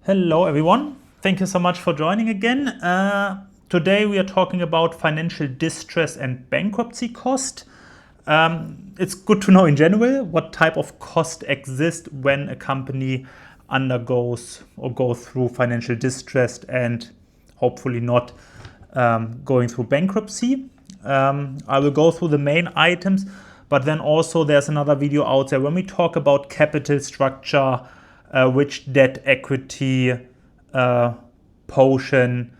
Hello everyone, thank you so much for joining again. Today we are talking about financial distress and bankruptcy cost. It's good to know in general what type of cost exists when a company undergoes or goes through financial distress and hopefully not going through bankruptcy. I will go through the main items, but then also there's another video out there when we talk about capital structure, which debt equity portion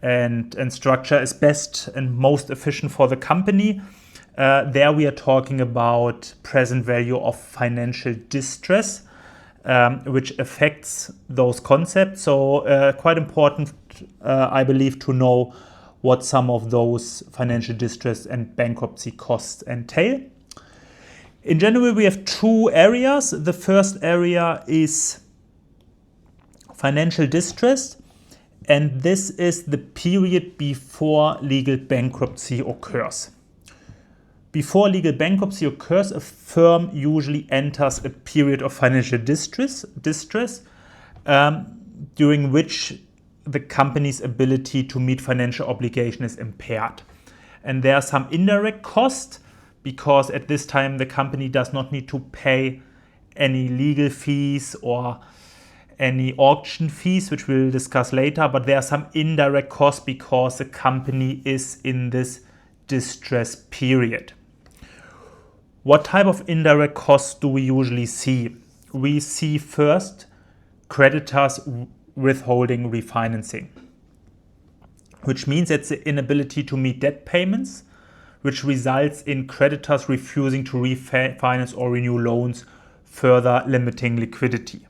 and structure is best and most efficient for the company. There we are talking about present value of financial distress, which affects those concepts. So quite important, I believe, to know what some of those financial distress and bankruptcy costs entail. In general, we have two areas. The first area is financial distress, and this is the period before legal bankruptcy occurs. Before legal bankruptcy occurs, a firm usually enters a period of financial distress during which the company's ability to meet financial obligation is impaired. And there are some indirect costs, because at this time the company does not need to pay any legal fees or any auction fees, which we'll discuss later, but there are some indirect costs because the company is in this distress period. What type of indirect costs do we usually see? We see first creditors withholding refinancing, which means it's the inability to meet debt payments, which results in creditors refusing to refinance or renew loans, further limiting liquidity.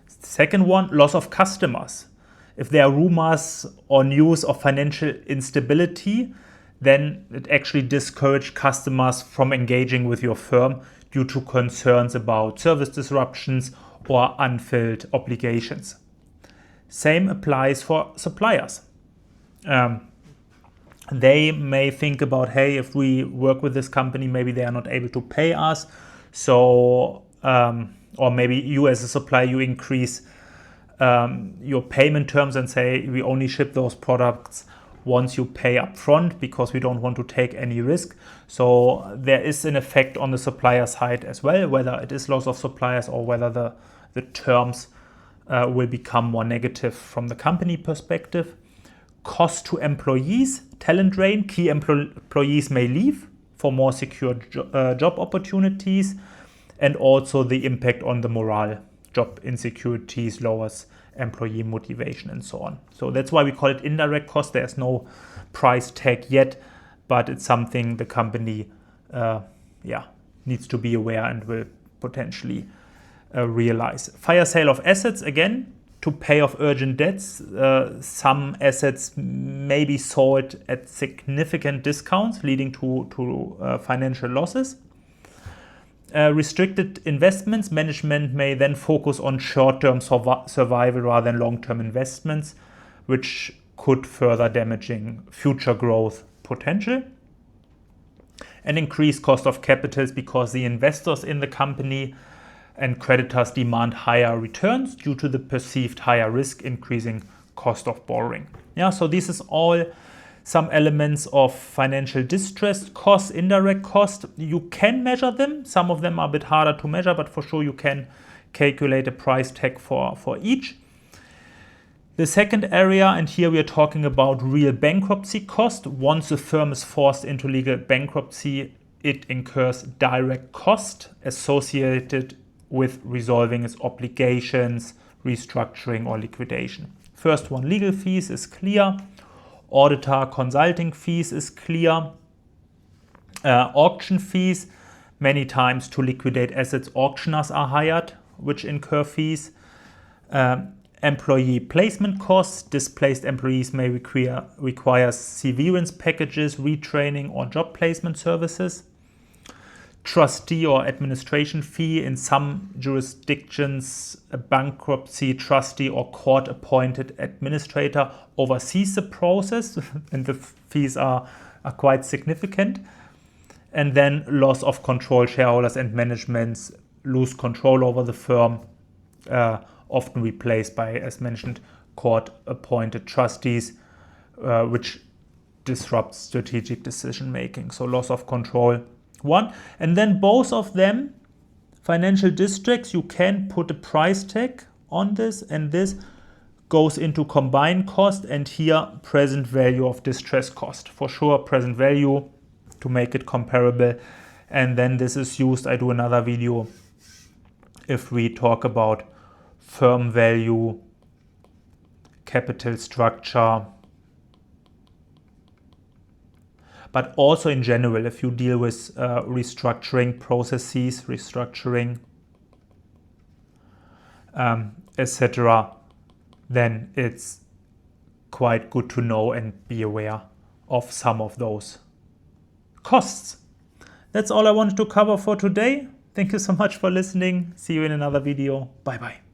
Second one, loss of customers. If there are rumors or news of financial instability, then it actually discourages customers from engaging with your firm due to concerns about service disruptions or unfilled obligations. Same applies for suppliers. They may think about, hey, if we work with this company, maybe they are not able to pay us. So, or maybe you as a supplier, you increase your payment terms and say, we only ship those products once you pay up front because we don't want to take any risk. So there is an effect on the supplier side as well, whether it is loss of suppliers or whether the terms will become more negative from the company perspective. Cost to employees, talent drain. Key employees may leave for more secure job opportunities, and also the impact on the morale. Job insecurities lowers employee motivation and so on. So that's why we call it indirect cost. There's no price tag yet, but it's something the company needs to be aware and will potentially realize. Fire sale of assets, again, to pay off urgent debts. Some assets may be sold at significant discounts, leading to financial losses. Restricted investments. Management may then focus on short-term survival rather than long-term investments, which could further damaging future growth potential. And increased cost of capitals because the investors in the company and creditors demand higher returns due to the perceived higher risk, increasing cost of borrowing. Yeah, so this is all some elements of financial distress costs, indirect cost. You can measure them. Some of them are a bit harder to measure, but for sure you can calculate a price tag for each. The second area, and here we are talking about real bankruptcy cost. Once a firm is forced into legal bankruptcy, it incurs direct cost associated with resolving its obligations, restructuring, or liquidation. First one, legal fees is clear. Auditor consulting fees is clear. Auction fees, many times to liquidate assets, auctioneers are hired, which incur fees. Employee placement costs. Displaced employees may require severance packages, retraining, or job placement services. Trustee or administration fee. In some jurisdictions, a bankruptcy trustee or court-appointed administrator oversees the process, and the fees are quite significant. And then loss of control. Shareholders and managements lose control over the firm, often replaced by, as mentioned, court-appointed trustees, which disrupts strategic decision making. So loss of control, one. And then both of them, financial districts, you can put a price tag on this, and this goes into combined cost, and here present value of distress cost. For sure, present value to make it comparable. And then this is used, I do another video if we talk about firm value, capital structure, but also in general, if you deal with restructuring processes, restructuring, etc., then it's quite good to know and be aware of some of those costs. That's all I wanted to cover for today. Thank you so much for listening. See you in another video. Bye bye.